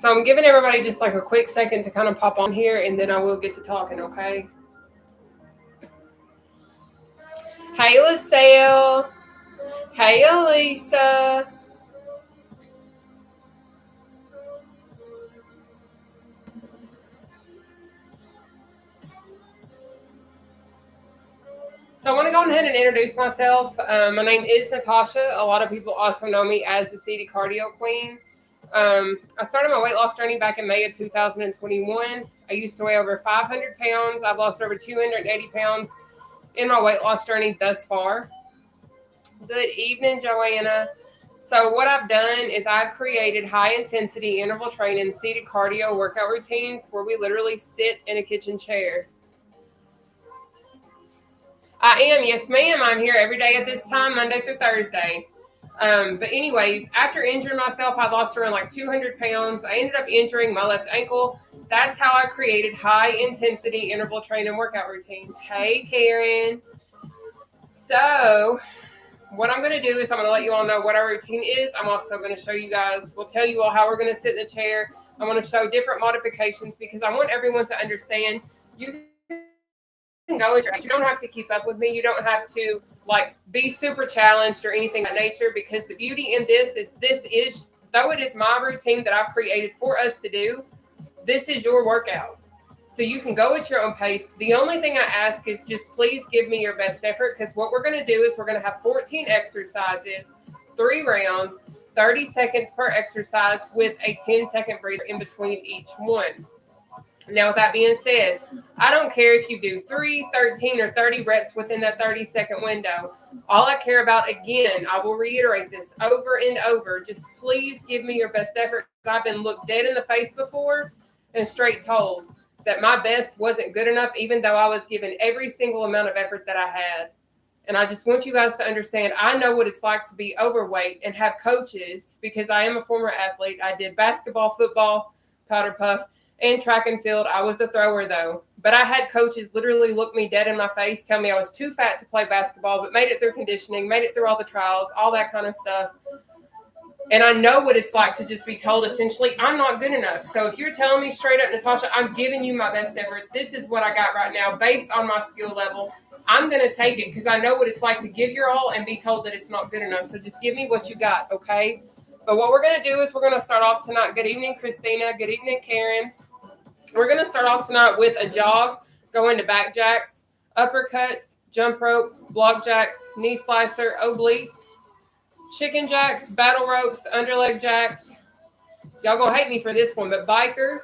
So I'm giving everybody just like a quick second to kind of pop on here, and then I will get to talking, okay? Hey, LaSalle. Hey, Elisa. So I want to go ahead and introduce myself. My name is Nataushia. A lot of people also know me as the City Cardio Queen. I started my weight loss journey back in May of 2021. I used to weigh over 500 pounds. I've lost over 280 pounds in my weight loss journey thus far. Good evening, Joanna. So what I've done is I've created high-intensity interval training seated cardio workout routines where we literally sit in a kitchen chair. I am, yes ma'am. I'm here every day at this time, Monday through Thursday. But anyways, after injuring myself, I lost around like 200 pounds. I ended up injuring my left ankle. That's how I created high-intensity interval training workout routines. Hey, Karen. So what I'm going to do is I'm going to let you all know what our routine is. I'm also going to show you guys, we'll tell you all how we're going to sit in the chair. I'm going to show different modifications because I want everyone to understand you can go. You don't have to keep up with me. You don't have to like be super challenged or anything of that nature, because the beauty in this is though it is my routine that I've created for us to do, this is your workout. So you can go at your own pace. The only thing I ask is just please give me your best effort, because what we're going to do is we're going to have 14 exercises, 3 rounds, 30 seconds per exercise with a 10-second breather in between each one. Now, with that being said, I don't care if you do 3, 13, or 30 reps within that 30-second window. All I care about, again, I will reiterate this over and over, just please give me your best effort. I've been looked dead in the face before and straight told that my best wasn't good enough, even though I was given every single amount of effort that I had. And I just want you guys to understand, I know what it's like to be overweight and have coaches, because I am a former athlete. I did basketball, football, powder puff, and track and field. I was the thrower though. But I had coaches literally look me dead in my face, tell me I was too fat to play basketball, but made it through conditioning, made it through all the trials, all that kind of stuff. And I know what it's like to just be told essentially, I'm not good enough. So if you're telling me straight up, Nataushia, I'm giving you my best effort, this is what I got right now based on my skill level, I'm going to take it, because I know what it's like to give your all and be told that it's not good enough. So just give me what you got, okay? But what we're going to do is we're going to start off tonight. Good evening, Christina. Good evening, Karen. We're going to start off tonight with a jog, go into back jacks, uppercuts, jump rope, block jacks, knee slicer, obliques, chicken jacks, battle ropes, underleg jacks. Y'all going to hate me for this one, but bikers.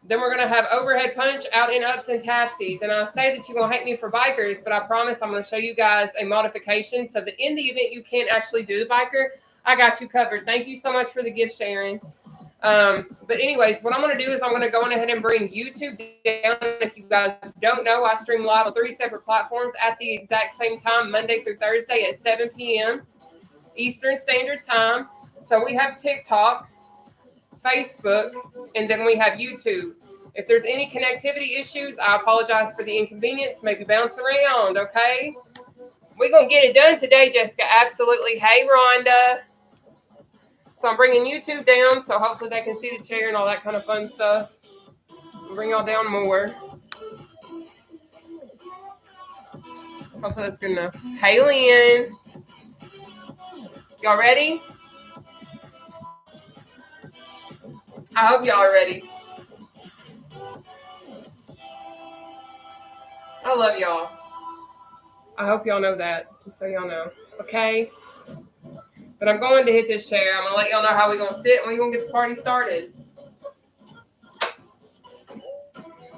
Then we're going to have overhead punch, out and ups, and tapsies. And I say that you're going to hate me for bikers, but I promise I'm going to show you guys a modification so that in the event you can't actually do the biker, I got you covered. Thank you so much for the gift sharing. But anyways, what I'm going to do is I'm going to go on ahead and bring YouTube down. If you guys don't know, I stream live on 3 separate platforms at the exact same time, Monday through Thursday at 7 p.m. Eastern Standard Time. So we have TikTok, Facebook, and then we have YouTube. If there's any connectivity issues, I apologize for the inconvenience. Maybe bounce around, okay? We're going to get it done today, Jessica. Absolutely. Hey, Rhonda. So I'm bringing YouTube down, so hopefully they can see the chair and all that kind of fun stuff. I'll bring y'all down more. Hopefully that's good enough. Hey, Lynn. Y'all ready? I hope y'all are ready. I love y'all. I hope y'all know that, just so y'all know. Okay? But I'm going to hit this chair. I'm going to let y'all know how we're going to sit and we're going to get the party started.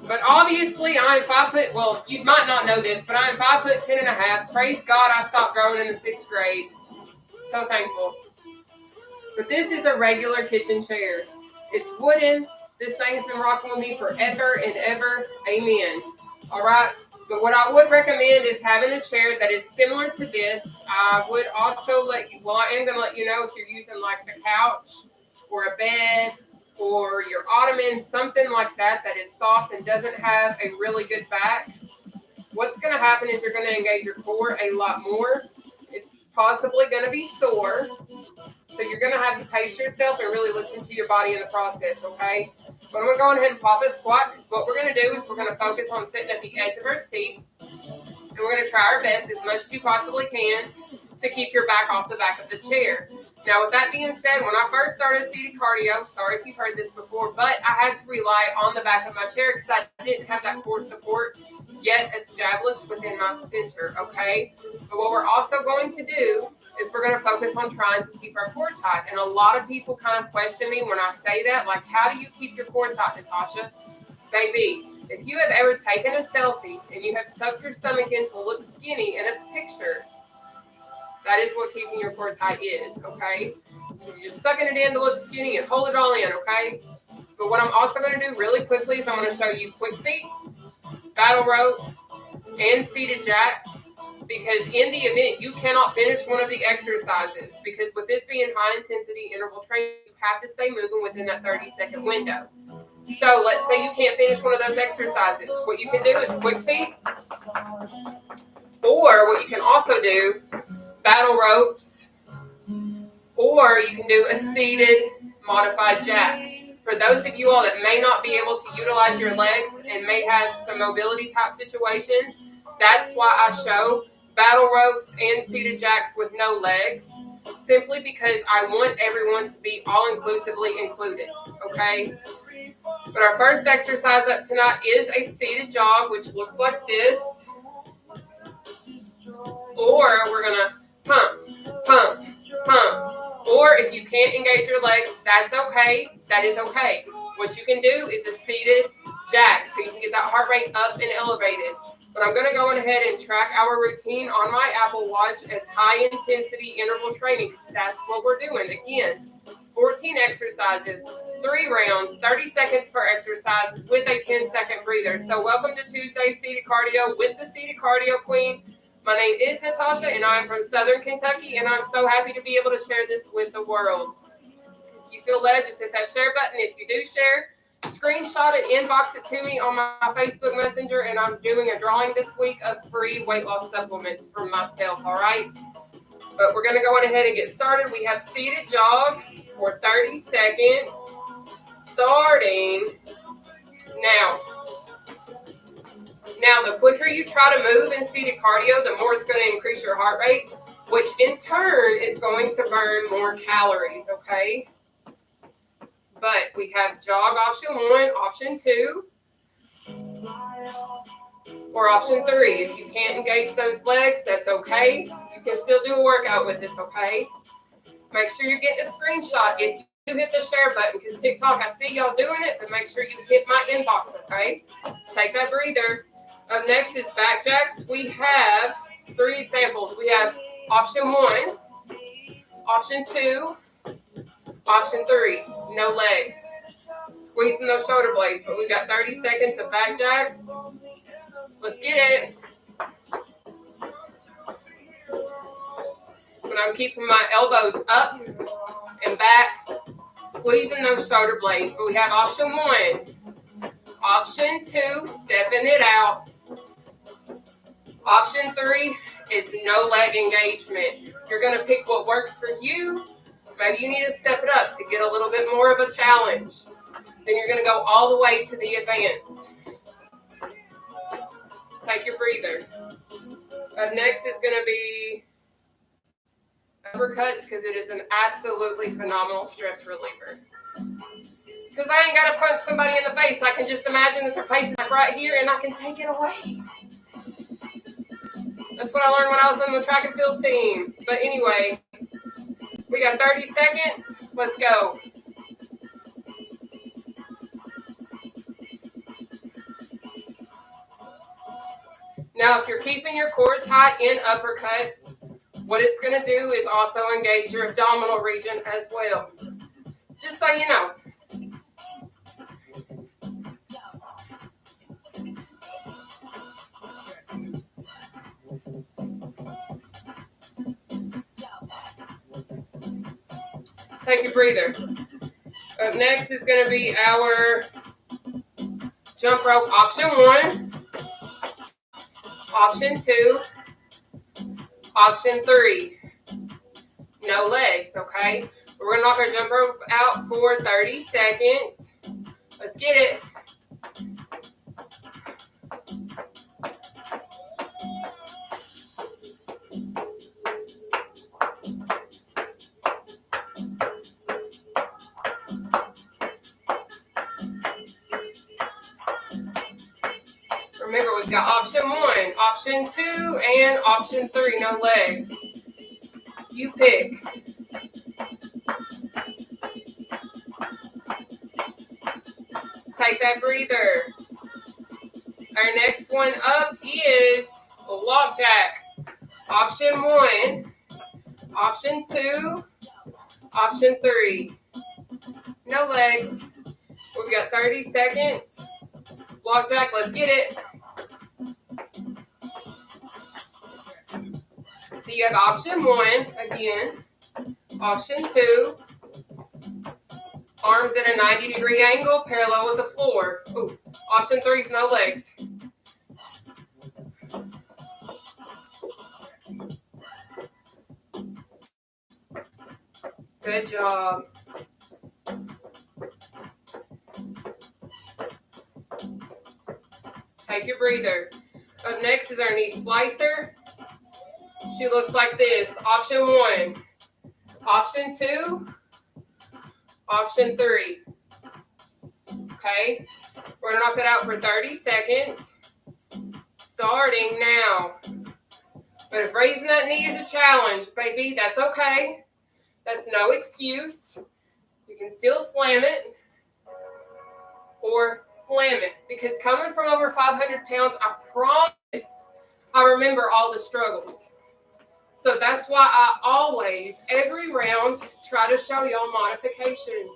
But obviously, I'm 5 foot. Well, you might not know this, but I'm 5'10.5". Praise God, I stopped growing in the 6th grade. So thankful. But this is a regular kitchen chair. It's wooden. This thing's been rocking with me forever and ever. Amen. All right. But what I would recommend is having a chair that is similar to this. I would also I am going to let you know if you're using like a couch or a bed or your ottoman, something like that is soft and doesn't have a really good back. What's going to happen is you're going to engage your core a lot more. It's possibly going to be sore. So So you're going to have to pace yourself and really listen to your body in the process, okay? But I'm going to go ahead and pop a squat. What we're going to do is we're going to focus on sitting at the edge of our seat. And we're going to try our best as much as you possibly can to keep your back off the back of the chair. Now, with that being said, when I first started seated cardio, sorry if you've heard this before, but I had to rely on the back of my chair because I didn't have that core support yet established within my center, okay? But what we're also going to do is we're going to focus on trying to keep our core tight. And a lot of people kind of question me when I say that, like, how do you keep your core tight, Natasha? Baby, if you have ever taken a selfie and you have sucked your stomach in to look skinny in a picture, that is what keeping your core tight is, okay? You're just sucking it in to look skinny and hold it all in, okay? But what I'm also going to do really quickly is I'm going to show you quick feet, battle ropes, and seated jacks. Because in the event, you cannot finish one of the exercises. Because with this being high-intensity interval training, you have to stay moving within that 30-second window. So let's say you can't finish one of those exercises. What you can do is quick feet. Or what you can also do, battle ropes. Or you can do a seated modified jack. For those of you all that may not be able to utilize your legs and may have some mobility type situations, that's why I show battle ropes and seated jacks with no legs, simply because I want everyone to be all-inclusively included, okay? But our first exercise up tonight is a seated jog, which looks like this. Or we're going to pump, pump, pump. Or if you can't engage your legs, that's okay. That is okay. What you can do is a seated jack, so you can get that heart rate up and elevated. But I'm going to go ahead and track our routine on my Apple Watch as high-intensity interval training, because that's what we're doing. Again, 14 exercises, 3 rounds, 30 seconds per exercise with a 10-second breather. So welcome to Tuesday Seated Cardio with the Seated Cardio Queen. My name is Nataushia, and I'm from Southern Kentucky, and I'm so happy to be able to share this with the world. If you feel led, just hit that share button. If you do share, screenshot it, inbox it to me on my Facebook Messenger, and I'm doing a drawing this week of free weight loss supplements from myself, all right? But we're going to go on ahead and get started. We have seated jog for 30 seconds, starting now. Now, the quicker you try to move in seated cardio, the more it's going to increase your heart rate, which in turn is going to burn more calories, okay? But we have jog option 1, option 2, or option 3. If you can't engage those legs, that's okay. You can still do a workout with this, okay? Make sure you get the screenshot if you hit the share button, because TikTok, I see y'all doing it, but make sure you hit my inbox, okay? Take that breather. Up next is back jacks. We have 3 examples. We have option 1, option 2, option 3, no legs. Squeezing those shoulder blades, but we've got 30 seconds of back jacks. Let's get it. But I'm keeping my elbows up and back, squeezing those shoulder blades. But we have option 1, option 2, stepping it out. Option 3 is no leg engagement. You're going to pick what works for you. Maybe you need to step it up to get a little bit more of a challenge. Then you're going to go all the way to the advance. Take your breather. Up next is going to be uppercuts, because it is an absolutely phenomenal stress reliever. Because I ain't got to punch somebody in the face. I can just imagine that their face is like right here, and I can take it away. That's what I learned when I was on the track and field team. But anyway, we got 30 seconds. Let's go. Now, if you're keeping your core tight in uppercuts, what it's going to do is also engage your abdominal region as well. Just so you know. Take your breather. Up next is going to be our jump rope option 1, option 2, option 3. No legs, okay? We're going to knock our jump rope out for 30 seconds. Let's get it. Remember, we've got option 1, option 2, and option 3, no legs. You pick. Take that breather. Our next one up is a log jack. Option 1, option 2, option 3. No legs. We've got 30 seconds. Log jack, let's get it. So you have option 1, again. Option 2, arms at a 90-degree angle, parallel with the floor. Ooh. Option 3 is no legs. Good job. Take your breather. Up next is our knee slicer. She looks like this. Option 1, option 2, option 3. Okay, we're gonna knock that out for 30 seconds, starting now. But if raising that knee is a challenge, baby, that's okay. That's no excuse. You can still slam it or slam it, because coming from over 500 pounds, I promise I remember all the struggles. So that's why I always, every round, try to show y'all modifications,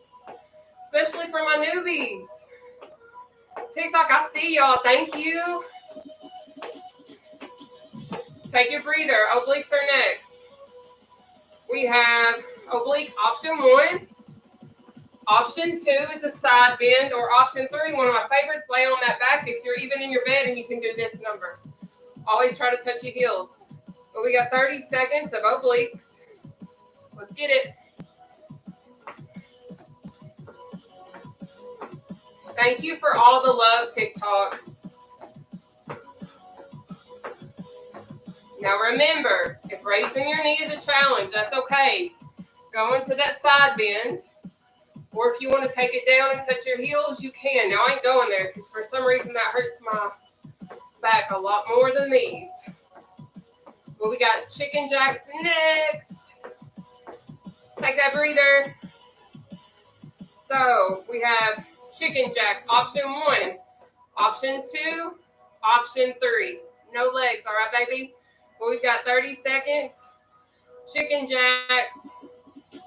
especially for my newbies. TikTok, I see y'all. Thank you. Take your breather. Obliques are next. We have oblique option 1. Option 2 is a side bend, or option 3, one of my favorites, lay on that back if you're even in your bed and you can do this number. Always try to touch your heels. But we got 30 seconds of obliques. Let's get it. Thank you for all the love, TikTok. Now remember, if raising your knee is a challenge, that's okay. Go into that side bend. Or if you want to take it down and touch your heels, you can. Now, I ain't going there because for some reason that hurts my back a lot more than these. But we got chicken jacks next. Take that breather. So we have chicken jack, option 1, option 2, option 3. No legs, all right, baby? Well, we've got 30 seconds. Chicken jacks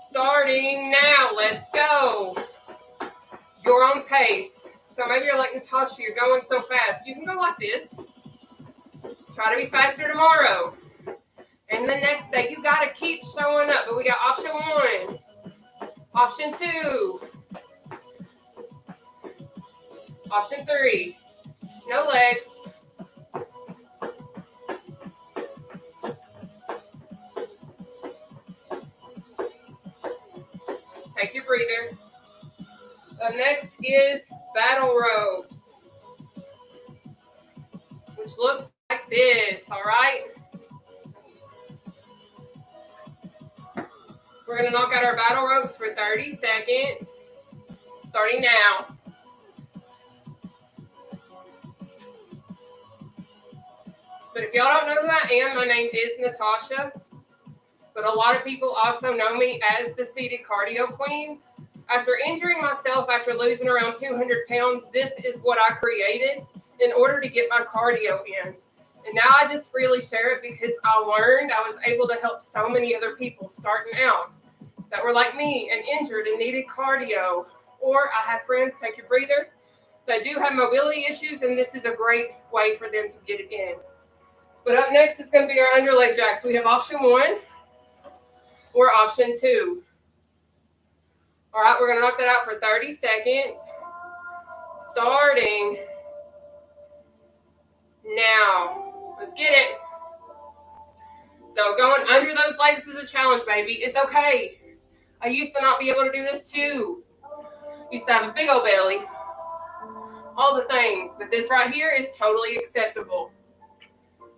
starting now. Let's go. Your own pace. So maybe you're like Nataushia, you're going so fast. You can go like this. Try to be faster tomorrow. And the next day, you got to keep showing up. But we got option 1, option 2, option 3. No legs. Take your breather. The next is battle ropes, which looks like this, all right? We're going to knock out our battle ropes for 30 seconds, starting now. But if y'all don't know who I am, my name is Nataushia. But a lot of people also know me as the seated cardio queen. After injuring myself after losing around 200 pounds, this is what I created in order to get my cardio in. And now I just freely share it because I learned I was able to help so many other people starting out that were like me and injured and needed cardio. Or I have friends, take your breather, that do have mobility issues, and this is a great way for them to get it in. But up next is going to be our underleg jacks. We have option 1 or option 2. All right, we're going to knock that out for 30 seconds. Starting now. Let's get it. So going under those legs is a challenge, baby. It's okay. I used to not be able to do this too. Used to have a big old belly. All the things. But this right here is totally acceptable.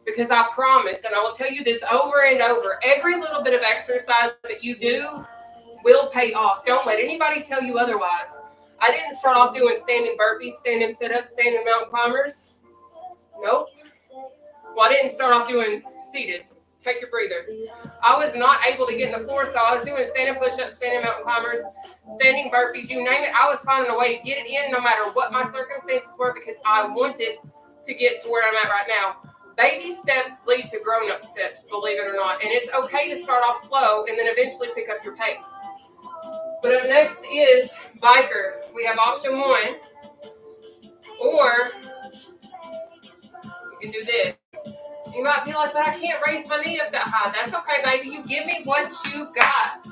Because I promise, and I will tell you this over and over, every little bit of exercise that you do will pay off. Don't let anybody tell you otherwise. I didn't start off doing standing burpees, standing sit-ups, standing mountain climbers. Nope. Well, I didn't start off doing seated. Take your breather. I was not able to get in the floor, so I was doing standing push-ups, standing mountain climbers, standing burpees, you name it. I was finding a way to get it in no matter what my circumstances were because I wanted to get to where I'm at right now. Baby steps lead to grown-up steps, believe it or not. And it's okay to start off slow and then eventually pick up your pace. But up next is biker. We have option 1. Or you can do this. You might be like, but I can't raise my knee up that high. That's okay, baby. You give me what you got.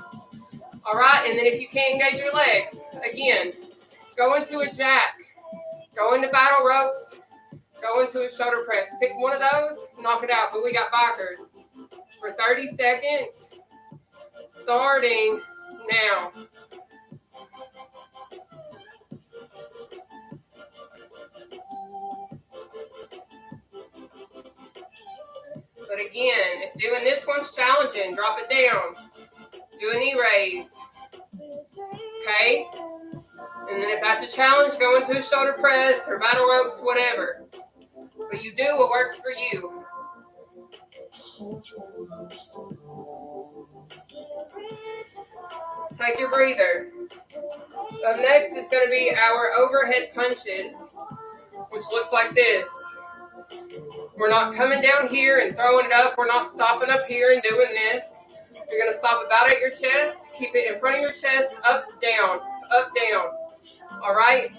All right? And then if you can't engage your legs, again, go into a jack. Go into battle ropes. Go into a shoulder press. Pick one of those, knock it out. But we got bikers for 30 seconds, starting now. But again, if doing this one's challenging, drop it down. Do a knee raise. Okay? And then if that's a challenge, go into a shoulder press or battle ropes, whatever. But you do what works for you. Take your breather. Up next is going to be our overhead punches, which looks like this. We're not coming down here and throwing it up. We're not stopping up here and doing this. You're going to stop about at your chest. Keep it in front of your chest. Up, down. Up, down. All right?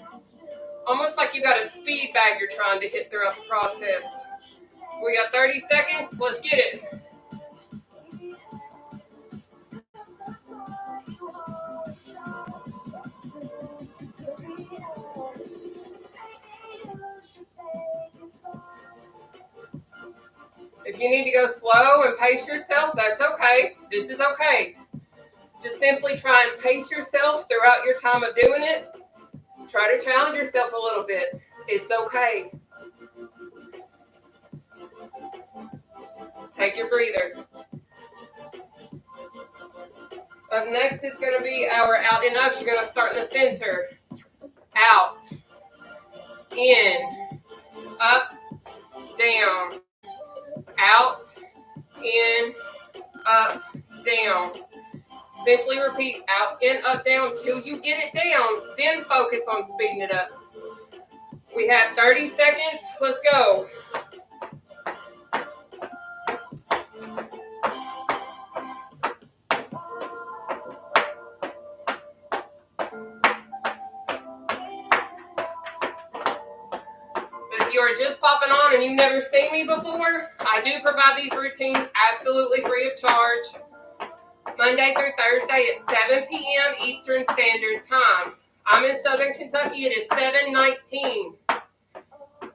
Almost like you got a speed bag you're trying to hit throughout the process. We got 30 seconds. Let's get it. If you need to go slow and pace yourself, that's okay. This is okay. Just simply try and pace yourself throughout your time of doing it. Try to challenge yourself a little bit. It's okay. Take your breather. Up next is going to be our out and ups. You're going to start in the center. Out. In. Up. Down. Out. In. Up. Down. Simply repeat out, in, up, down till you get it down. Then focus on speeding it up. We have 30 seconds. Let's go. If you are just popping on and you've never seen me before, I do provide these routines absolutely free of charge. Monday through Thursday at 7 p.m. Eastern Standard Time. I'm in Southern Kentucky. It is 7:19.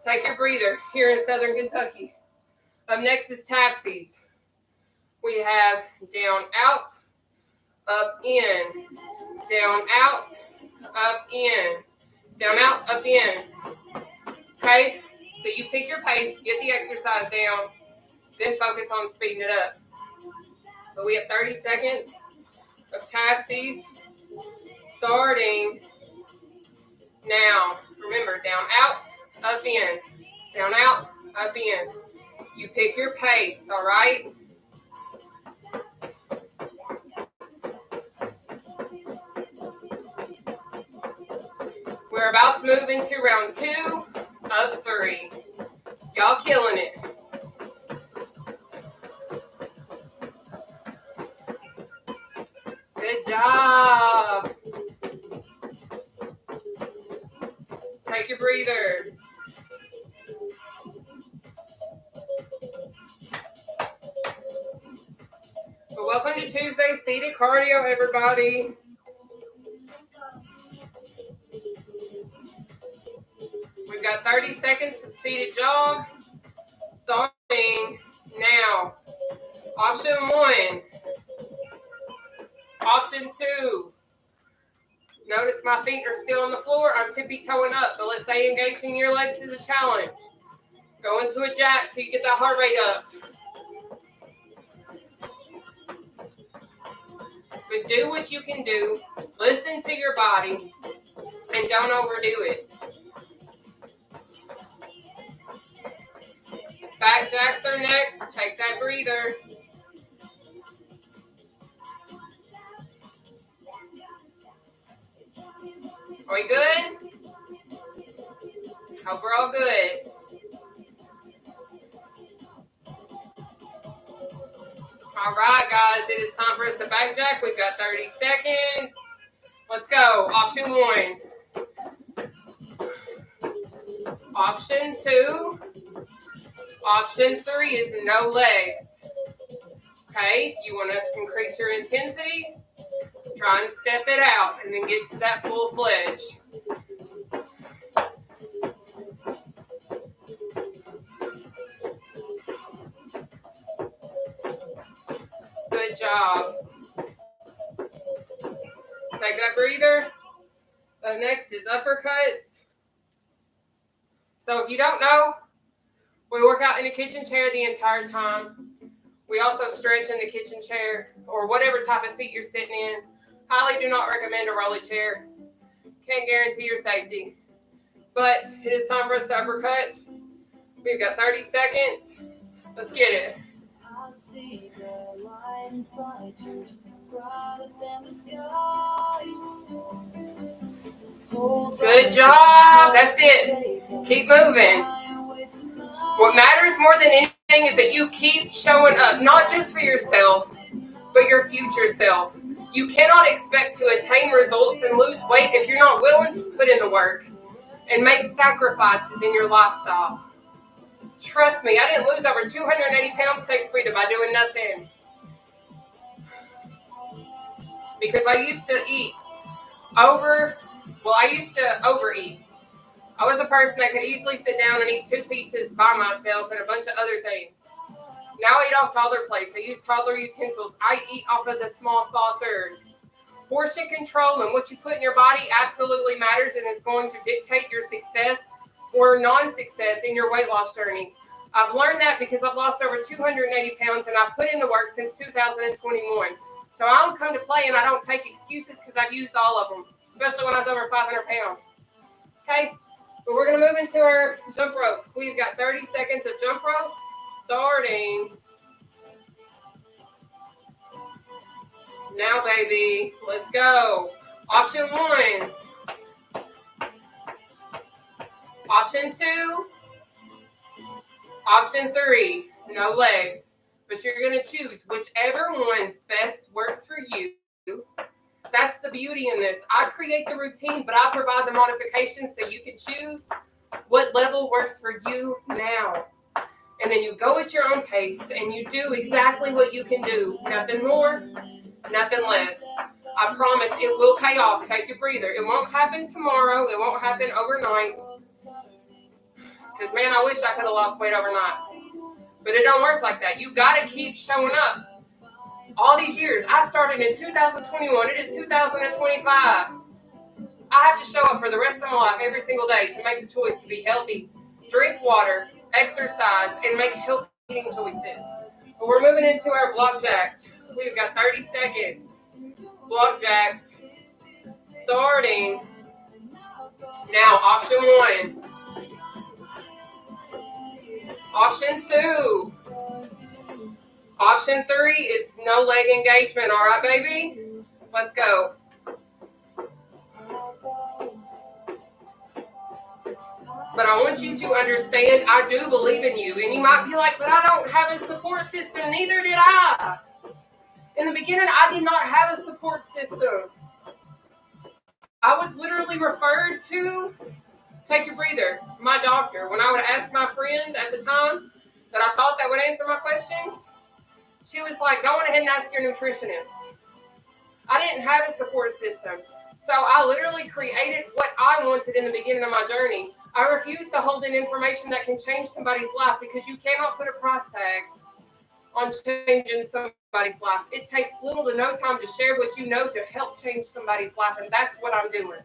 Take your breather here in Southern Kentucky. Up next is tapsies. We have down, out, up, in. Down, out, up, in. Down, out, up, in. Okay? So you pick your pace, get the exercise down, then focus on speeding it up. But we have 30 seconds of tapsies starting now. Remember, down, out, up, in. Down, out, up, in. You pick your pace, all right? We're about to move into round 2 of 3. Y'all killing it. Good job. Take your breather. So welcome to Tuesday seated cardio, everybody. We've got 30 seconds of seated jog. Starting now. Option 1. Option 2. Notice my feet are still on the floor. I'm tippy-toeing up, but let's say engaging your legs is a challenge. Go into a jack so you get that heart rate up. But do what you can do. Listen to your body. And don't overdo it. Back jacks are next. Take that breather. Are we good? Hope we're all good. All right, guys, it is time for us to back jack. We've got 30 seconds. Let's go. Option 1. Option 2. Option 3 is no legs. Okay, you want to increase your intensity? Try and step it out and then get to that full fledge. Good job. Take that breather. Up next is uppercuts. So if you don't know, we work out in a kitchen chair the entire time. We also stretch in the kitchen chair or whatever type of seat you're sitting in. Highly do not recommend a rolly chair. Can't guarantee your safety. But it is time for us to uppercut. We've got 30 seconds. Let's get it. I see the light inside you, brighter than the skies. Good job. That's it. Keep moving. What matters more than anything is that you keep showing up, not just for yourself, but your future self. You cannot expect to attain results and lose weight if you're not willing to put in the work and make sacrifices in your lifestyle. Trust me, I didn't lose over 280 pounds take breather by doing nothing. Because I used to overeat. I was a person that could easily sit down and eat 2 pizzas by myself and a bunch of other things. Now I eat off toddler plates. I use toddler utensils. I eat off of the small saucers. Portion control and what you put in your body absolutely matters and is going to dictate your success or non-success in your weight loss journey. I've learned that because I've lost over 280 pounds and I've put in the work since 2021. So I don't come to play and I don't take excuses because I've used all of them, especially when I was over 500 pounds. Okay, but we're going to move into our jump rope. We've got 30 seconds of jump rope starting now, baby. Let's go. Option 1. Option 2. Option 3. No legs. But you're going to choose whichever one best works for you. That's the beauty in this. I create the routine, but I provide the modifications so you can choose what level works for you now. And then you go at your own pace and you do exactly what you can do. Nothing more, nothing less. I promise it will pay off. Take a breather. It won't happen tomorrow. It won't happen overnight. Because, man, I wish I could have lost weight overnight. But it don't work like that. You got to keep showing up. All these years. I started in 2021. It is 2025. I have to show up for the rest of my life every single day to make the choice to be healthy, drink water, exercise, and make healthy eating choices. But we're moving into our block jacks. We've got 30 seconds. Block jacks. Starting now. Option 1. Option 2. Option 3 is no leg engagement. All right, baby? Let's go. But I want you to understand, I do believe in you. And you might be like, but I don't have a support system. Neither did I. In the beginning, I did not have a support system. I was literally referred to, take a breather, my doctor. When I would ask my friend at the time that I thought that would answer my questions, she was like, go on ahead and ask your nutritionist. I didn't have a support system. So I literally created what I wanted in the beginning of my journey. I refuse to hold in information that can change somebody's life because you cannot put a price tag on changing somebody's life. It takes little to no time to share what you know to help change somebody's life, and that's what I'm doing.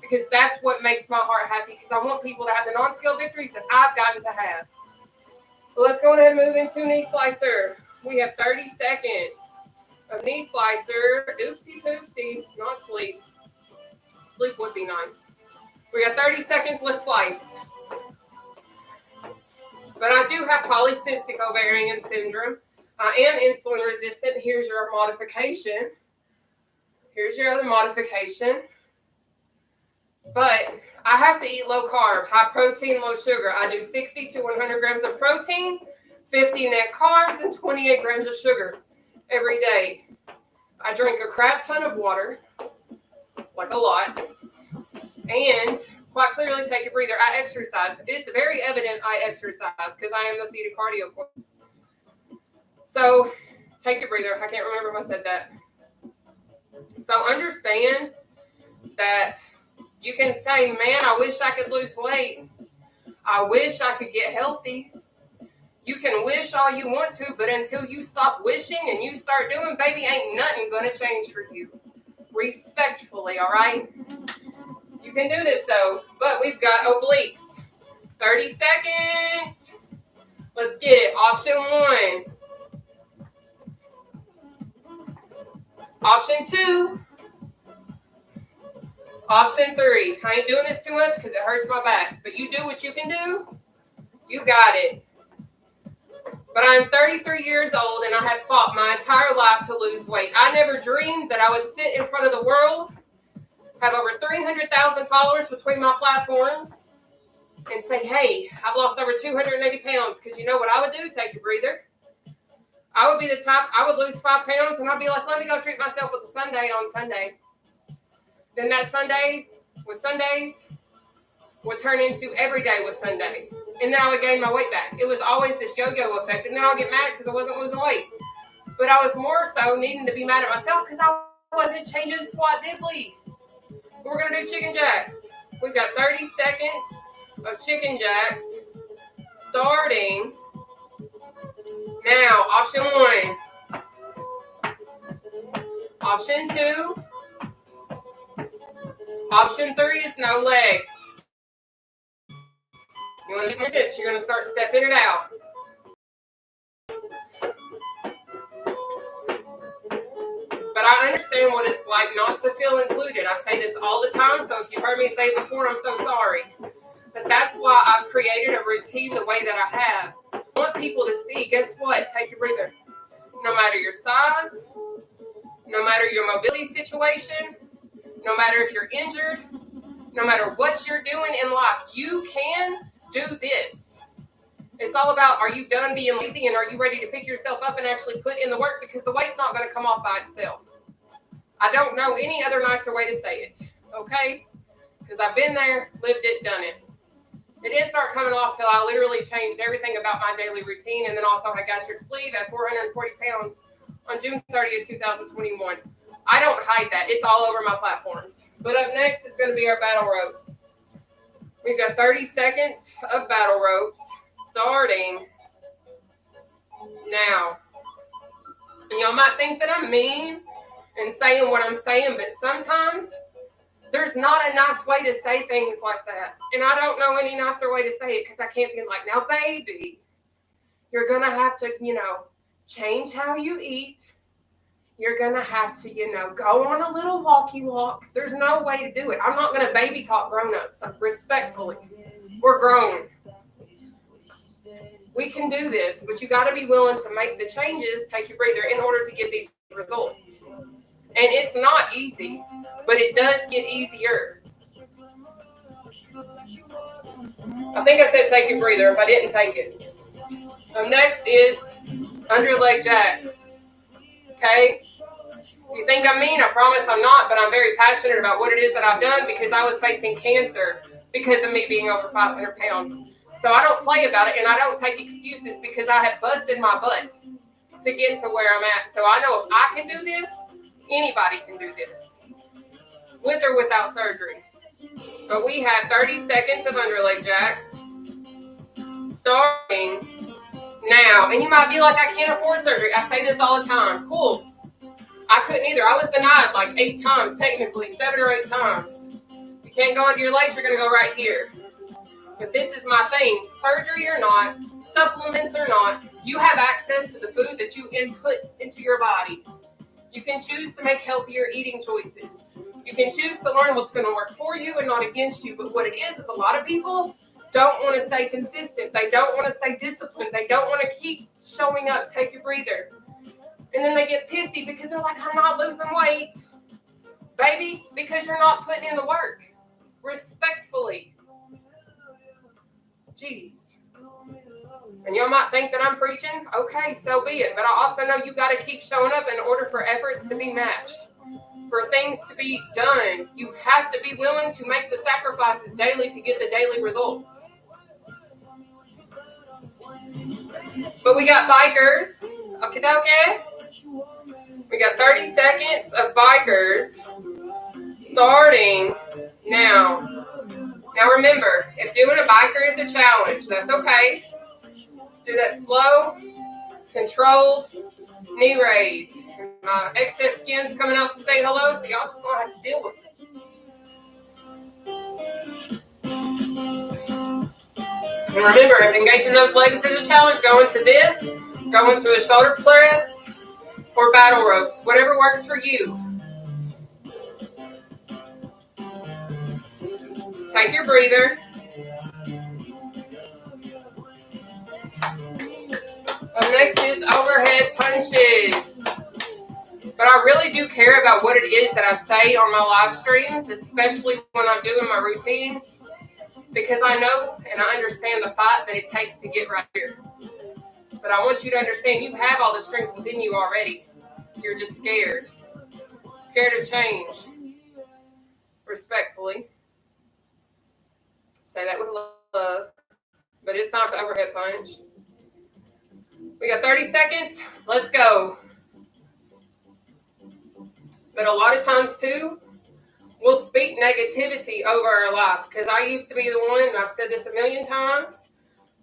Because that's what makes my heart happy, because I want people to have the non-scale victories that I've gotten to have. So let's go ahead and move into knee slicer. We have 30 seconds of knee slicer. Oopsie poopsie, not sleep. Sleep would be nice. We got 30 seconds, let's slice. But I do have polycystic ovarian syndrome. I am insulin resistant. Here's your modification. Here's your other modification. But I have to eat low carb, high protein, low sugar. I do 60 to 100 grams of protein, 50 net carbs, and 28 grams of sugar every day. I drink a crap ton of water, like a lot, and quite clearly take a breather. I exercise. It's very evident I exercise because I am the seated cardio coach. So take a breather. I can't remember if I said that. So understand that you can say, man, I wish I could lose weight. I wish I could get healthy. You can wish all you want to, but until you stop wishing and you start doing, baby, ain't nothing going to change for you. Respectfully, all right? You can do this, though. But we've got obliques. 30 seconds. Let's get it. Option 1. Option 2. Option 3. I ain't doing this too much because it hurts my back. But you do what you can do. You got it. But I'm 33 years old and I have fought my entire life to lose weight. I never dreamed that I would sit in front of the world, have over 300,000 followers between my platforms, and say, hey, I've lost over 280 pounds. Because you know what I would do? Take a breather. I would be the type, I would lose 5 pounds and I'd be like, let me go treat myself with a sundae on Sunday. Then that Sunday with Sundays would turn into every day with Sunday. And then I would gain my weight back. It was always this yo-yo effect. And then I'll get mad because I wasn't losing weight. But I was more so needing to be mad at myself because I wasn't changing squat diddly. We're going to do chicken jacks. We've got 30 seconds of chicken jacks starting now. Option 1. Option 2. Option 3 is no legs. You want to get my tips? You're going to start stepping it out. But I understand what it's like not to feel included. I say this all the time, so if you've heard me say it before, I'm so sorry. But that's why I've created a routine the way that I have. I want people to see, guess what? Take a breather. No matter your size, no matter your mobility situation, no matter if you're injured, no matter what you're doing in life, you can do this. It's all about, are you done being lazy and are you ready to pick yourself up and actually put in the work? Because the weight's not going to come off by itself. I don't know any other nicer way to say it, okay? Because I've been there, lived it, done it. It didn't start coming off till I literally changed everything about my daily routine, and then also had gastric sleeve at 440 pounds on June 30th, 2021. I don't hide that. It's all over my platforms. But up next is going to be our battle ropes. We've got 30 seconds of battle ropes starting now. And y'all might think that I'm mean and saying what I'm saying, but sometimes there's not a nice way to say things like that. And I don't know any nicer way to say it because I can't be like, now, baby, you're going to have to, change how you eat. You're going to have to, go on a little walkie walk. There's no way to do it. I'm not going to baby talk grown-ups. Respectfully. We're grown. We can do this, but you got to be willing to make the changes, take your breather, in order to get these results. And it's not easy, but it does get easier. I think I said take your breather if I didn't take it. Next is underleg jacks. Okay? If you think I'm mean, I promise I'm not, but I'm very passionate about what it is that I've done because I was facing cancer because of me being over 500 pounds. So I don't play about it, and I don't take excuses because I have busted my butt to get to where I'm at. So I know if I can do this, anybody can do this, with or without surgery. But we have 30 seconds of underleg jacks starting now. And you might be like, I can't afford surgery. I say this all the time. Cool. I couldn't either. I was denied like 8 times, technically, 7 or 8 times. You can't go into your legs, you're going to go right here. But this is my thing. Surgery or not, supplements or not, you have access to the food that you input into your body. You can choose to make healthier eating choices. You can choose to learn what's going to work for you and not against you. But what it is a lot of people don't want to stay consistent. They don't want to stay disciplined. They don't want to keep showing up. Take a breather. And then they get pissy because they're like, I'm not losing weight. Baby, because you're not putting in the work. Respectfully. Jeez. And y'all might think that I'm preaching. Okay, so be it. But I also know you got to keep showing up in order for efforts to be matched. For things to be done. You have to be willing to make the sacrifices daily to get the daily results. But we got bikers. Okay, okay. We got 30 seconds of bikers starting now. Now remember, if doing a biker is a challenge, that's okay. Do that slow, controlled knee raise. My excess skin's coming out to say hello, so y'all just gonna have to deal with it. And remember, if engaging those legs is a challenge, go into this, go into a shoulder press, or battle ropes, whatever works for you. Take your breather. Next is overhead punches. But I really do care about what it is that I say on my live streams, especially when I'm doing my routines, because I know and I understand the fight that it takes to get right here. But I want you to understand you have all the strength within you already. You're just scared. Scared of change. Respectfully. Say that with love. But it's time for overhead punch. We got 30 seconds. Let's go. But a lot of times, too, we'll speak negativity over our life. Because I used to be the one, and I've said this a million times,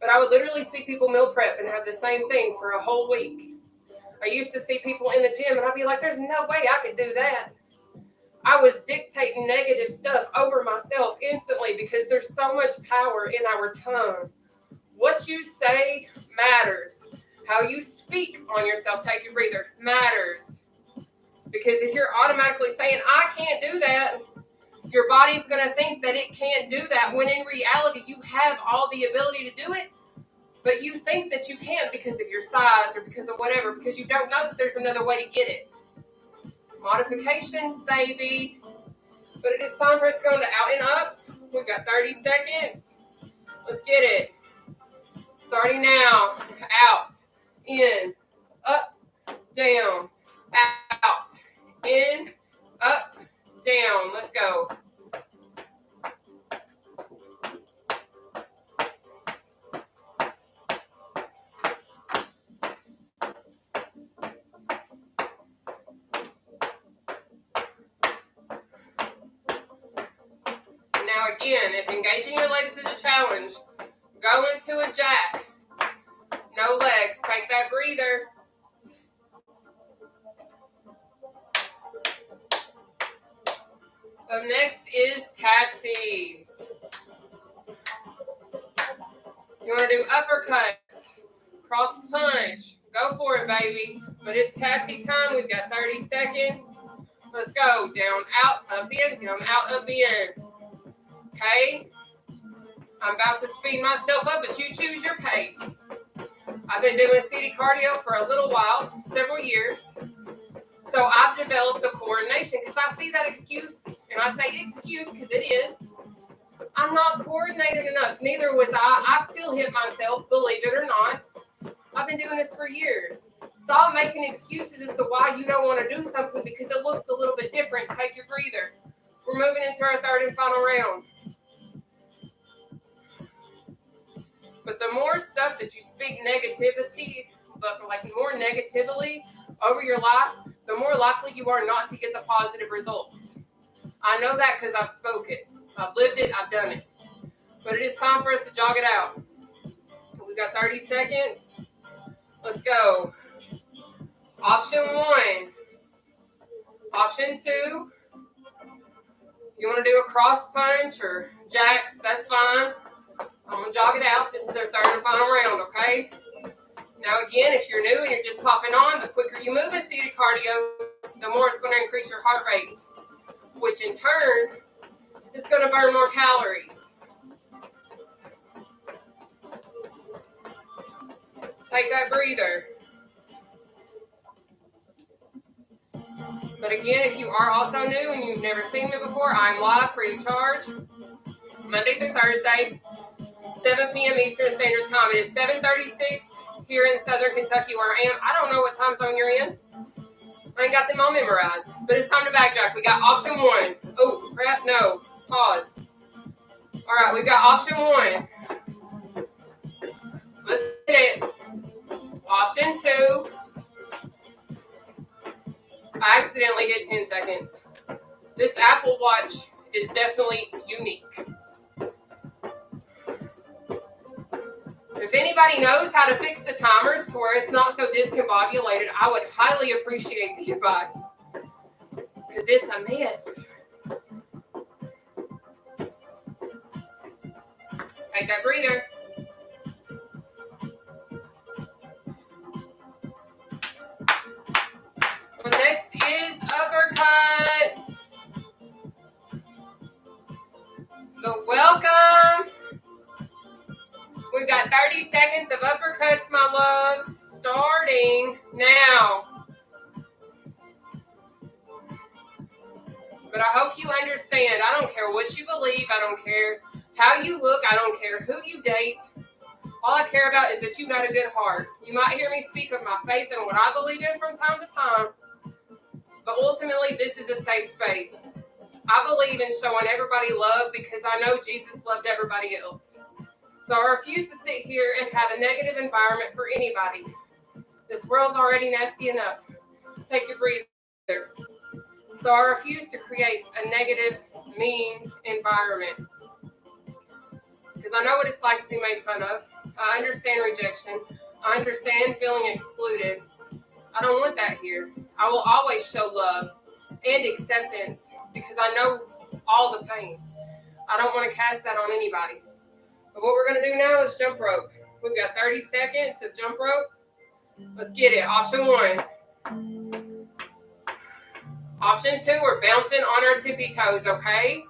but I would literally see people meal prep and have the same thing for a whole week. I used to see people in the gym, and I'd be like, there's no way I could do that. I was dictating negative stuff over myself instantly because there's so much power in our tongue. What you say matters. How you speak on yourself, take your breather, matters. Because if you're automatically saying, I can't do that, your body's going to think that it can't do that, when in reality, you have all the ability to do it, but you think that you can't because of your size or because of whatever, because you don't know that there's another way to get it. Modifications, baby. But it is time for us to go into out and ups. We've got 30 seconds. Let's get it. Starting now. Out. In. Up. Down. Out. In. Up. Down. Let's go. Now again, if engaging your legs is a challenge, go into a jack. No legs. Take that breather. Up next is tapsies. You want to do uppercuts, cross punch. Go for it, baby. But it's tapsie time. We've got 30 seconds. Let's go. Down, out, up, in. Down, out, up, in. Okay? I'm about to speed myself up, but you choose your pace. I've been doing city cardio for a little while, several years. So I've developed a coordination because I see that excuse, and I say excuse because it is. I'm not coordinated enough. Neither was I. I still hit myself, believe it or not. I've been doing this for years. Stop making excuses as to why you don't want to do something because it looks a little bit different. Take your breather. We're moving into our third and final round. But the more stuff that you speak negativity, like more negatively over your life, the more likely you are not to get the positive results. I know that because I've spoke it. I've lived it. I've done it. But it is time for us to jog it out. We've got 30 seconds. Let's go. Option 1. Option 2. You want to do a cross punch or jacks, that's fine. I'm going to jog it out. This is our third and final round, okay? Now again, if you're new and you're just popping on, the quicker you move in seated cardio, the more it's going to increase your heart rate, which in turn is going to burn more calories. Take that breather. But again, if you are also new and you've never seen me before, I'm live free of charge, Monday through Thursday, 7 p.m. Eastern Standard Time. It is 7:36 here in Southern Kentucky where I am. I don't know what time zone you're in. I ain't got them all memorized. But it's time to backtrack. We got option 1. Oh, crap, no. Pause. All right, we got option 1. Let's hit it. Option 2. I accidentally hit 10 seconds. This Apple Watch is definitely unique. If anybody knows how to fix the timers to where it's not so discombobulated, I would highly appreciate the advice. Because it's a mess. Take that breather. Well, next is uppercut. So welcome. We've got 30 seconds of uppercuts, my loves, starting now. But I hope you understand. I don't care what you believe. I don't care how you look. I don't care who you date. All I care about is that you got a good heart. You might hear me speak of my faith and what I believe in from time to time. But ultimately, this is a safe space. I believe in showing everybody love because I know Jesus loved everybody else. So I refuse to sit here and have a negative environment for anybody. This world's already nasty enough. Take a breather. So I refuse to create a negative, mean environment. Because I know what it's like to be made fun of. I understand rejection. I understand feeling excluded. I don't want that here. I will always show love and acceptance because I know all the pain. I don't want to cast that on anybody. But what we're going to do now is jump rope. We've got 30 seconds of jump rope. Let's get it. Option 1. Option 2, we're bouncing on our tippy toes, okay?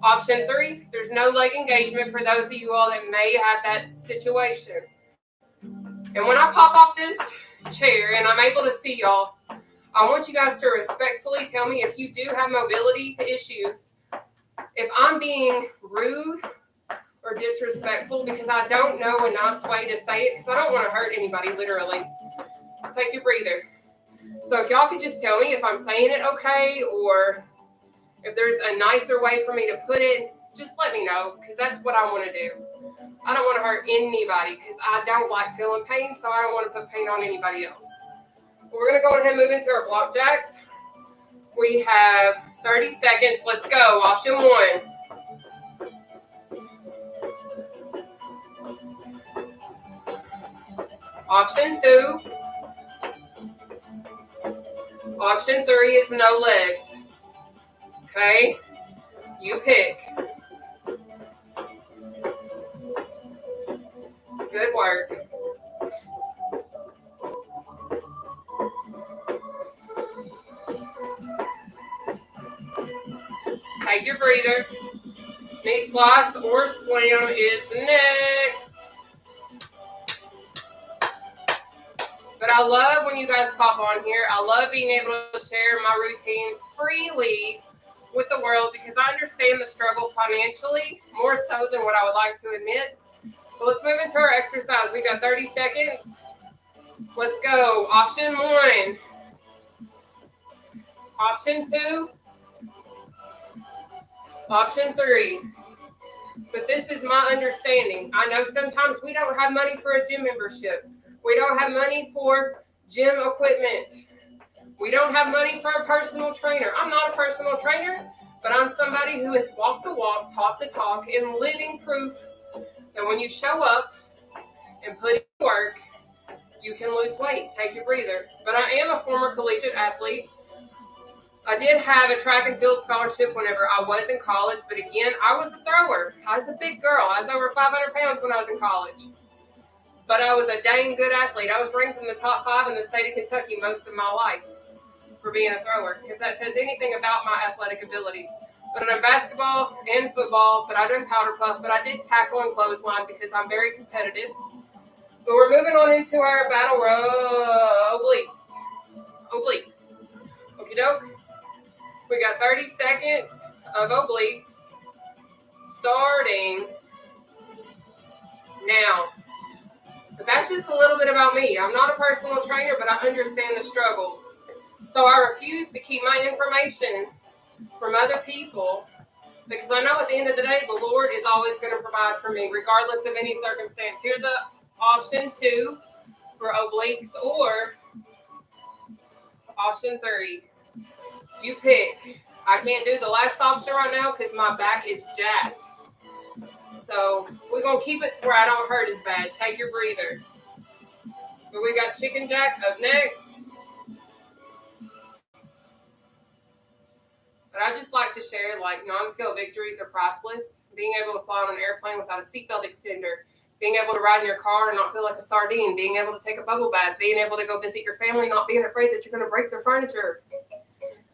Option 3, there's no leg engagement for those of you all that may have that situation. And when I pop off this chair and I'm able to see y'all, I want you guys to respectfully tell me if you do have mobility issues, if I'm being rude or disrespectful, because I don't know a nice way to say it, because I don't want to hurt anybody, literally. Take a breather. So if y'all could just tell me if I'm saying it okay, or if there's a nicer way for me to put it, just let me know, because that's what I want to do. I don't want to hurt anybody, because I don't like feeling pain, so I don't want to put pain on anybody else. We're going to go ahead and move into our block jacks. We have 30 seconds. Let's go. Option 1. Option 2. Option 3 is no legs. Okay? You pick. Good work. Take your breather. Knee slice or slam is next. But I love when you guys pop on here. I love being able to share my routines freely with the world because I understand the struggle financially more so than what I would like to admit. So let's move into our exercise. We got 30 seconds. Let's go. Option 1. Option 2. Option 3. But this is my understanding. I know sometimes we don't have money for a gym membership. We don't have money for gym equipment. We don't have money for a personal trainer. I'm not a personal trainer, but I'm somebody who has walked the walk, talked the talk, and living proof that when you show up and put in work, You can lose weight. Take your breather. But I am a former collegiate athlete. I did have a track and field scholarship whenever I was in college, but again, I was a thrower. I was a big girl. I was over 500 pounds when I was in college. But I was a dang good athlete. I was ranked in the top 5 in the state of Kentucky most of my life for being a thrower, if that says anything about my athletic ability. But I done basketball and football, but I done powder puff, but I did tackle and clothesline because I'm very competitive. But we're moving on into our battle row obliques. Okie doke. We got 30 seconds of obliques starting now. But that's just a little bit about me. I'm not a personal trainer, but I understand the struggles. So I refuse to keep my information from other people because I know at the end of the day, the Lord is always going to provide for me, regardless of any circumstance. Here's option 2 for obliques or option 3. You pick. I can't do the last option right now because my back is jacked. So we're going to keep it to where I don't hurt as bad. Take your breather. But we got chicken jack up next. But I just like to share, like, non-scale victories are priceless. Being able to fly on an airplane without a seatbelt extender. Being able to ride in your car and not feel like a sardine. Being able to take a bubble bath. Being able to go visit your family, not being afraid that you're going to break their furniture.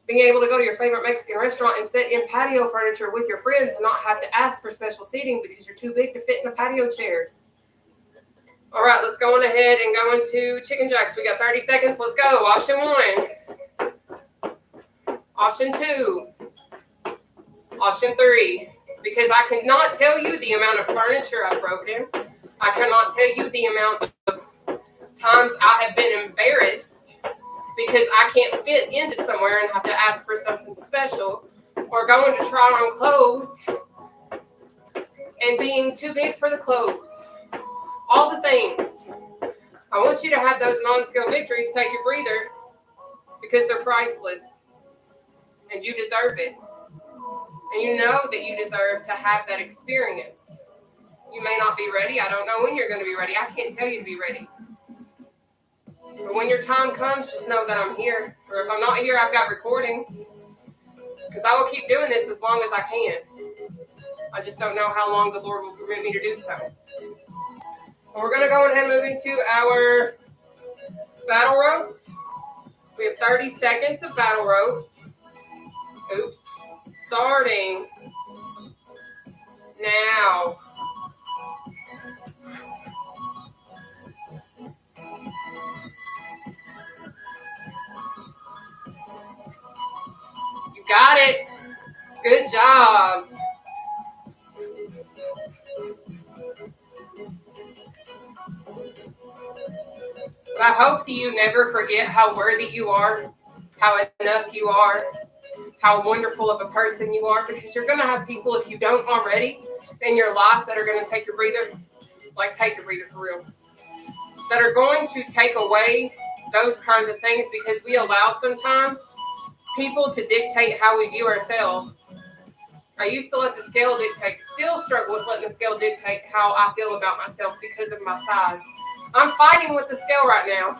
Being able to go to your favorite Mexican restaurant and sit in patio furniture with your friends and not have to ask for special seating because you're too big to fit in a patio chair. All right, let's go on ahead and go into chicken jacks. We got 30 seconds. Let's go. Option 1. Option 2. Option 3. Because I cannot tell you the amount of furniture I've broken. I cannot tell you the amount of times I have been embarrassed because I can't fit into somewhere and have to ask for something special, or going to try on clothes and being too big for the clothes. All the things. I want you to have those non-scale victories. Take your breather because they're priceless and you deserve it. And you know that you deserve to have that experience. You may not be ready. I don't know when you're going to be ready. I can't tell you to be ready. But when your time comes, just know that I'm here. Or if I'm not here, I've got recordings. Because I will keep doing this as long as I can. I just don't know how long the Lord will permit me to do so. But we're going to go ahead and move into our battle ropes. We have 30 seconds of battle ropes. Oops. Starting now. You got it. Good job. I hope that you never forget how worthy you are, how enough you are, how wonderful of a person you are, because you're going to have people, if you don't already, in your life that are going to take your breather, like take your breather for real, that are going to take away those kinds of things because we allow sometimes people to dictate how we view ourselves. I used to let the scale dictate, still struggle with letting the scale dictate how I feel about myself because of my size. I'm fighting with the scale right now,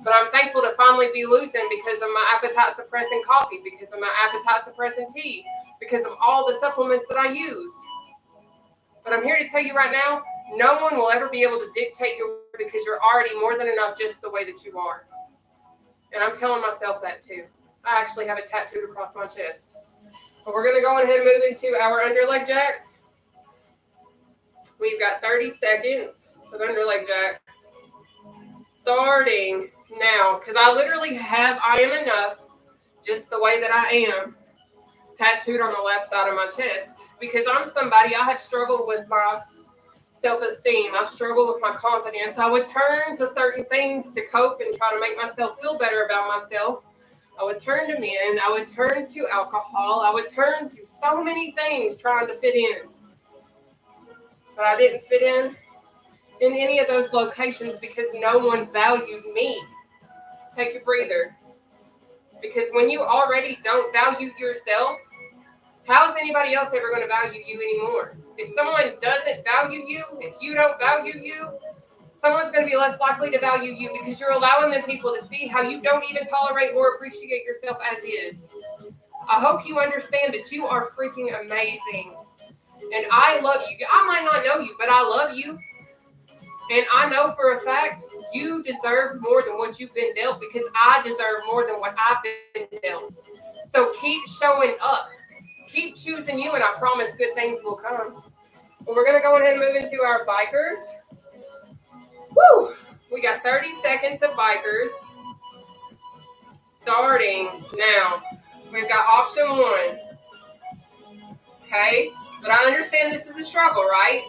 but I'm thankful to finally be losing because of my appetite suppressing coffee, because of my appetite suppressing tea, because of all the supplements that I use. But I'm here to tell you right now, no one will ever be able to dictate your because you're already more than enough just the way that you are. And I'm telling myself that too. I actually have it tattooed across my chest. But we're going to go ahead and move into our underleg jacks. We've got 30 seconds of underleg jacks. Starting now, because I literally have I am enough just the way that I am tattooed on the left side of my chest. Because I'm somebody, I have struggled with my self-esteem. I've struggled with my confidence. I would turn to certain things to cope and try to make myself feel better about myself. I would turn to men. I would turn to alcohol. I would turn to so many things trying to fit in. But I didn't fit in any of those locations because no one valued me. Take a breather. Because when you already don't value yourself, how is anybody else ever going to value you anymore? If someone doesn't value you, if you don't value you, someone's going to be less likely to value you because you're allowing them people to see how you don't even tolerate or appreciate yourself as is. I hope you understand that you are freaking amazing. And I love you. I might not know you, but I love you. And I know for a fact you deserve more than what you've been dealt because I deserve more than what I've been dealt. So keep showing up. Keep choosing you, and I promise good things will come. Well, we're going to go ahead and move into our bikers. Woo! We got 30 seconds of bikers. Starting now. We've got option 1. Okay? But I understand this is a struggle, right?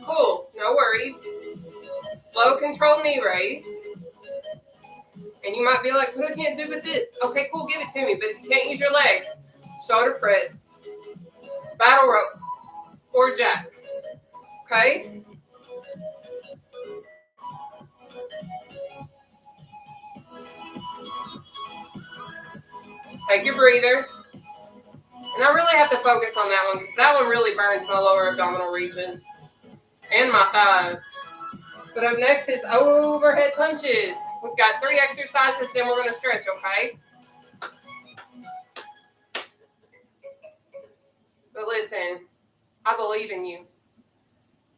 Cool. No worries. Slow control knee raise. And you might be like, what can't do with this? Okay, cool. Give it to me. But if you can't use your legs, shoulder press, battle rope, or jack. Okay? Take your breather. And I really have to focus on that one because that one really burns my lower abdominal region and my thighs. But up next is overhead punches. We've got 3 exercises, then we're going to stretch, okay? But listen, I believe in you.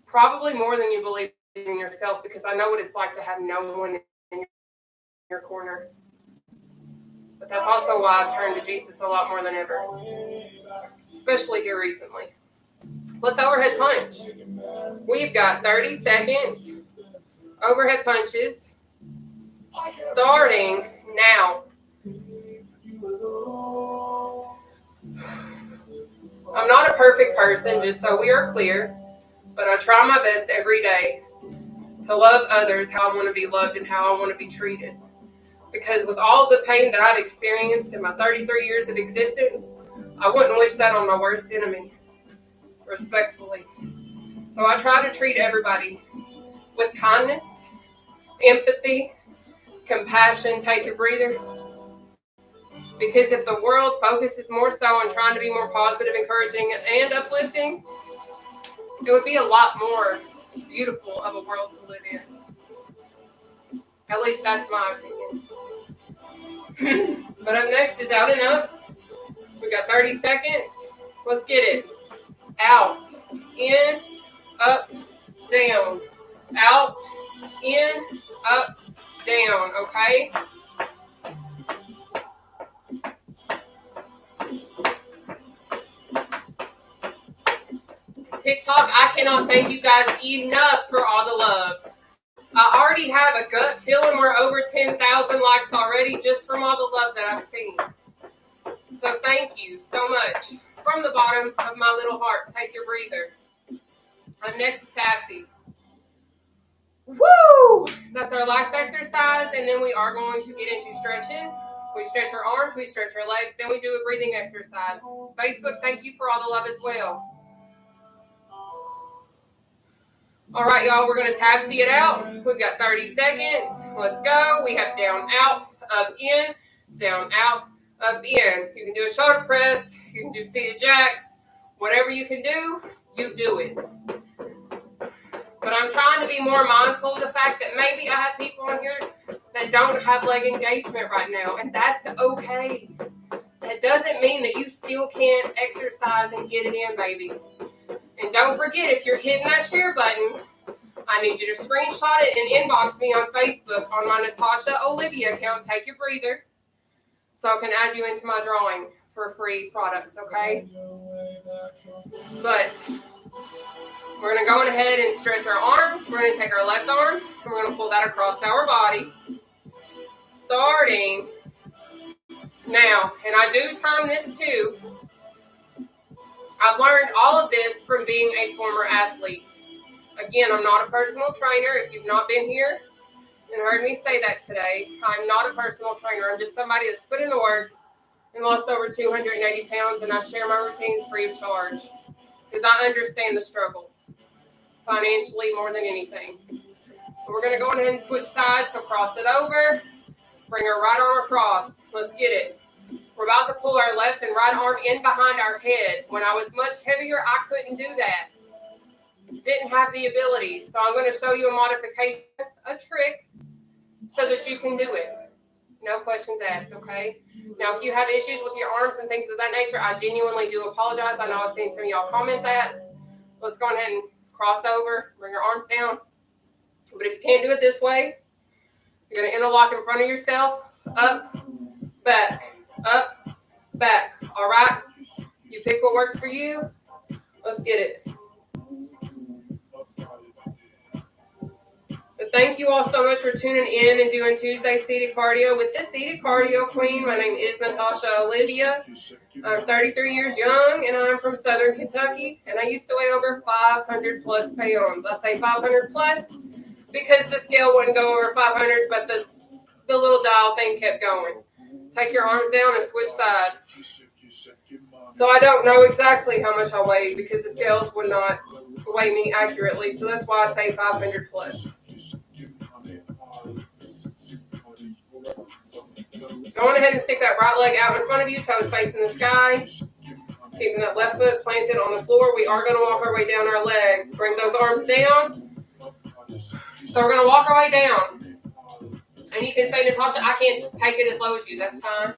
Probably more than you believe in yourself because I know what it's like to have no one in your corner. But that's also why I've turned to Jesus a lot more than ever, especially here recently. Let's overhead punch. We've got 30 seconds. Overhead punches. Starting now. I'm not a perfect person, just so we are clear, but I try my best every day to love others how I want to be loved and how I want to be treated. Because with all the pain that I've experienced in my 33 years of existence, I wouldn't wish that on my worst enemy, respectfully. So I try to treat everybody with kindness, empathy, compassion. Take your breather. Because if the world focuses more so on trying to be more positive, encouraging, and uplifting, it would be a lot more beautiful of a world to live in. At least that's my opinion. But up next is out and up. We got 30 seconds. Let's get it. Out, in, up, down. Out, in, up, down. Okay? TikTok, I cannot thank you guys enough for all the love. I already have a gut feeling we're over 10,000 likes already just from all the love that I've seen. So thank you so much. From the bottom of my little heart, take your breather. Up next is Cassie. Woo! That's our last exercise, and then we are going to get into stretching. We stretch our arms, we stretch our legs, then we do a breathing exercise. Facebook, thank you for all the love as well. All right, y'all, we're going to tabsy it out. We've got 30 seconds. Let's go. We have down, out, up, in, down, out, up, in. You can do a shoulder press. You can do seated jacks. Whatever you can do, you do it. But I'm trying to be more mindful of the fact that maybe I have people on here that don't have leg engagement right now, and that's okay. That doesn't mean that you still can't exercise and get it in, baby. And don't forget, if you're hitting that share button, I need you to screenshot it and inbox me on Facebook on my Nataushia Olivia account. Take your breather so I can add you into my drawing for free products, okay? But we're going to go ahead and stretch our arms. We're going to take our left arm, and we're going to pull that across our body. Starting now. And I do time this too. I've learned all of this from being a former athlete. Again, I'm not a personal trainer. If you've not been here and heard me say that today, I'm not a personal trainer. I'm just somebody that's put in the work and lost over 280 pounds, and I share my routines free of charge because I understand the struggle financially more than anything. So we're going to go ahead and switch sides. So cross it over. Bring our right arm across. Let's get it. We're about to pull our left and right arm in behind our head. When I was much heavier, I couldn't do that. didn't have the ability. So I'm going to show you a modification, a trick, so that you can do it. No questions asked, okay? Now, if you have issues with your arms and things of that nature, I genuinely do apologize. I know I've seen some of y'all comment that. Let's go ahead and cross over, bring your arms down. But if you can't do it this way, you're going to interlock in front of yourself, up, back, all right? You pick what works for you. Let's get it. So thank you all so much for tuning in and doing Tuesday seated cardio. With this seated cardio queen, my name is Nataushia Olivia. I'm 33 years young, and I'm from Southern Kentucky, and I used to weigh over 500 plus pounds. I say 500 plus because the scale wouldn't go over 500, but the little dial thing kept going. Take your arms down and switch sides. So I don't know exactly how much I weigh because the scales would not weigh me accurately, so that's why I say 500 plus. Go on ahead and stick that right leg out in front of you, toes facing the sky. Keeping that left foot planted on the floor. We are going to walk our way down our leg. Bring those arms down. So we're going to walk our way down. And you can say, Nataushia, I can't take it as low as you. That's fine.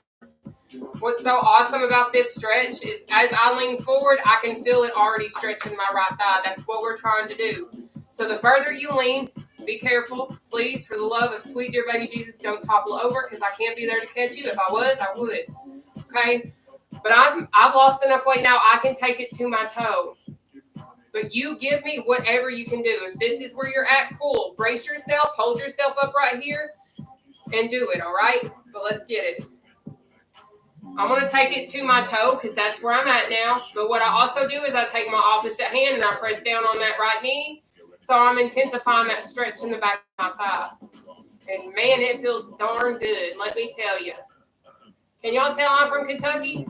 What's so awesome about this stretch is as I lean forward, I can feel it already stretching my right thigh. That's what we're trying to do. So the further you lean, be careful, please, for the love of sweet dear baby Jesus, don't topple over because I can't be there to catch you. If I was, I would. Okay? But I've lost enough weight now, I can take it to my toe. But you give me whatever you can do. If this is where you're at, cool. Brace yourself, hold yourself up right here, and do it, all right? But let's get it. I'm going to take it to my toe because that's where I'm at now. But what I also do is I take my opposite hand and I press down on that right knee. So I'm intensifying that stretch in the back of my thigh. And man, it feels darn good, let me tell you. Can y'all tell I'm from Kentucky?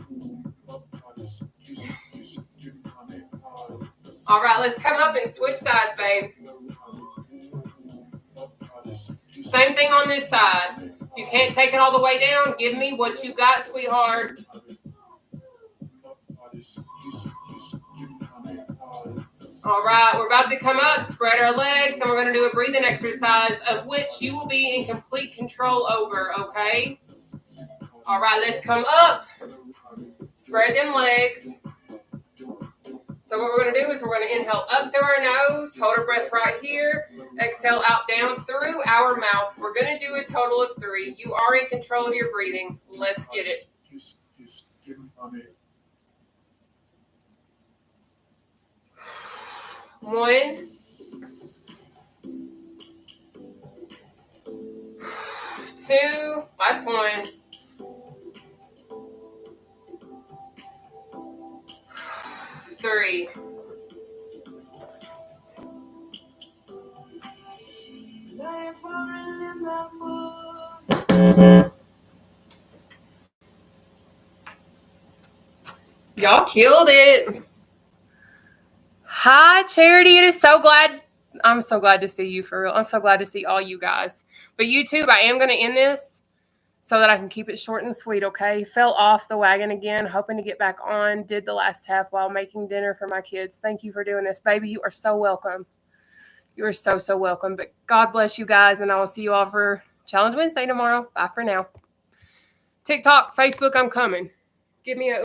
All right, let's come up and switch sides, babe. Same thing on this side. You can't take it all the way down. Give me what you got, sweetheart. All right, we're about to come up, spread our legs, and we're going to do a breathing exercise of which you will be in complete control over, okay? All right, let's come up, spread them legs. So what we're going to do is we're going to inhale up through our nose, hold our breath right here, exhale out down through our mouth. We're going to do a total of 3. You are in control of your breathing. Let's get it. 1, 2, last one. 3. Y'all killed it. Hi, Charity. I'm so glad to see you, for real. I'm so glad to see all you guys. But YouTube, I am going to end this so that I can keep it short and sweet, okay? Fell off the wagon again, hoping to get back on. Did the last half while making dinner for my kids. Thank you for doing this. Baby, you are so welcome. You are so, so welcome. But God bless you guys, and I will see you all for Challenge Wednesday tomorrow. Bye for now. TikTok, Facebook, I'm coming. Give me a